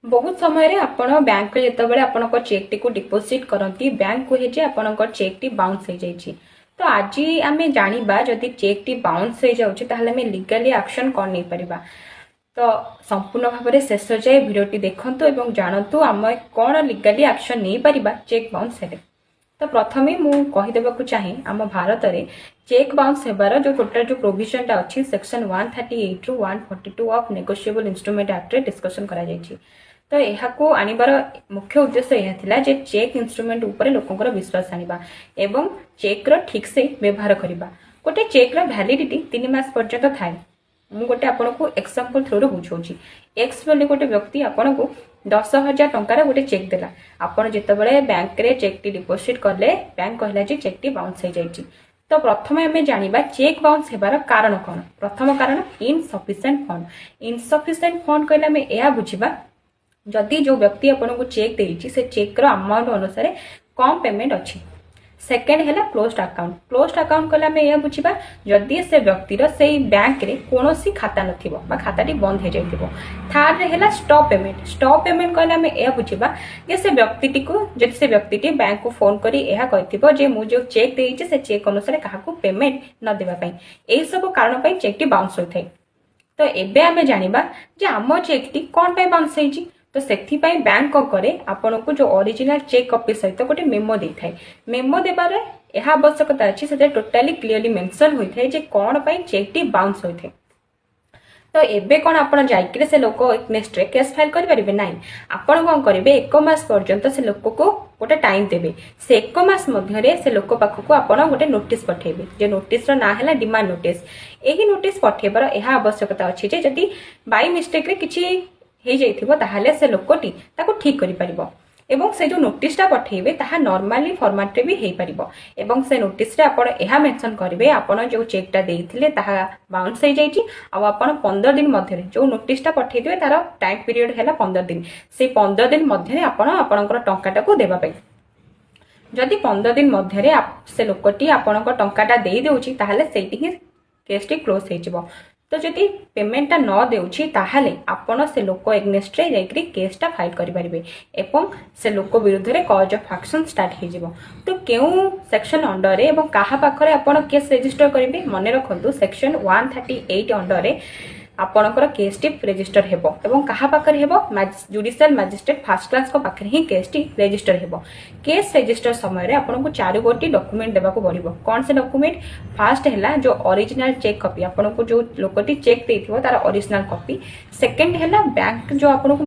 बहुत समय रे आपण बैंक जेतेबेले आपण चेक टी को डिपोजिट करती बैंक कहे जे आपण चेक टी बाउंस हो जाइए। तो आज आम जाना जदि चेक टी बाउंस हो जाऊँगी ताहले आम लीगली एक्शन कौन नहीं परिबा। तो संपूर्ण भाव में शेष जाए भिडटी देखु और जानतु आम कौन लीगली एक्शन नहीं परिबा चेक बाउंस हेले। तो प्रथमे मु कहीदेवाक चाहे आम भारत में चेक बाउंस होबार जो टोटाल जो प्रोविजन टा अच्छी सेक्शन 138 रु 142 ऑफ नेगोशिएबल इंस्ट्रूमेंट एक्ट रे डिस्कशन करा जायछि। तो यहाँ आनिबार मुख्य उद्देश्य यह थिला जे चेक इंस्ट्रूमेंट ऊपर लोकंकर विश्वास आनिबा एवं चेक रो ठीक से व्यवहार करिबा। गोटे चेक रो वैलिडिटी 3 मास पर्यंत थाए। मु गोटे आपको एक्जांपल थ्रू रे बुझाऊँ। एक्स बोली गोटे व्यक्ति आपको 10,000 टंकार गोटे चेक देला। आपड़ जितेबाला बैंक रे चेक टी डिपोजिट कले बैंक कहला जे चेक टी बाउंस हो जाइए। तो प्रथम आम जाना चेक बाउंस होबार कारण कौन। प्रथम कारण इनसफिशिएंट फंड। इनसफिशिएंट फंड कहले आम यह बुझा जदि जो व्यक्ति आपको चेक देइछि से चेक रो अमाउंट अनुसार कम पेमेंट अच्छी। सेकेंड है क्लोज्ड अकाउंट। क्लोज्ड अकाउंट कहले आम यह बुझा जदि से व्यक्तिर से बैंक रे कौन खाता नथिबो बा खाताटी बंद हो जाइथिबो। थर्ड रे है स्टॉप पेमेंट। स्टॉप पेमेंट कहले आम यह बुझा जे से व्यक्ति को जदि से व्यक्ति बैंक को फोन करी यह कहथिबो जे मु जो चेक देइछि से चेक अनुसार काहाकू पेमेंट न देबा पई एई सब कारण पई चेक टी बाउंस होइथाय। तो एबे आम जानिबा जे आम चेक टी कोन पई बाउंस होइछि। तो से बैंक कौन करे आपण को जो ओरिजिनल चेक कॉपी सहित गोटे मेमो दे थाए। मेमो देबार यह आवश्यकता अच्छी से टोटाली क्लीयरली मेंशन होता है जे कौन पाई चेक टी बाउंस होता है। तो एबे कौन आप जाइए से लोक नेक्स्ट रे केस फाइल करेंगे ना आपण कौन करेंगे 1 मास पर्यंत से लोक को गोटे टाइम देवे। से 1 मास मध्य से लोक पाखक आप गोटे नोटिस पठेबे जे नोटिस ना है डिमांड नोटिस। यही नोटिस पठेबार यह आवश्यकता अच्छी जे जदि बाय मिस्टेक रे किछि हो जाइथिबो ताहाले से लोकटी ताको ठीक करि परिबो एवं से जो नोटिसटा पठेबे ताहा नॉर्मली फॉर्मेट रे भी हे परिबो एवं से नोटिस रे आपण एहा मेंशन करिवे आपण जो चेकटा देइथिले ताहा बाउंस हो जाइछि आ आपण 15 दिन मध्य जो नोटिसटा पठेदिबे तार टाइम पीरियड हैला 15 दिन। से 15 दिन मध्य आपण आपणकर टंकाटाको देबा पई जदि 15 दिन मध्य से लोकटी आपणकर टंकाटा देइ देउछि ताहाले सेठी ही केसटी क्लोज हो जिवो। तो जदि पेमेंटा न देउछि ताहाले आपण से लोक एग्नेस्ट रे जाइकरी केसटा फाइल करि परिबे एवं से लोक विरुद्ध रे कॉज ऑफ एक्शन स्टार्ट हो जिवो। तो केउ सेक्शन अंडर रे एवं काहा पाखरे आपण केस रजिस्टर करिवे मने रखंतु सेक्शन 138 अंडर रे आपणकर केस टी रजिस्टर हेबो एवं काहा पाखरे हेबो जुडिशियल मजिस्ट्रेट फर्स्ट क्लास को पाखरे ही केस टी रजिस्टर हेबो। केस रजिस्टर समय रे आपनको 4 गोटी डॉक्यूमेंट देबाको पड़िबो। कौन से डॉक्यूमेंट फर्स्ट हैला जो ओरिजिनल चेक कॉपी आपनको जो लोकटी चेक देथिबो तार ओरिजिनल कॉपी। सेकंड हैला बैंक जो आपनको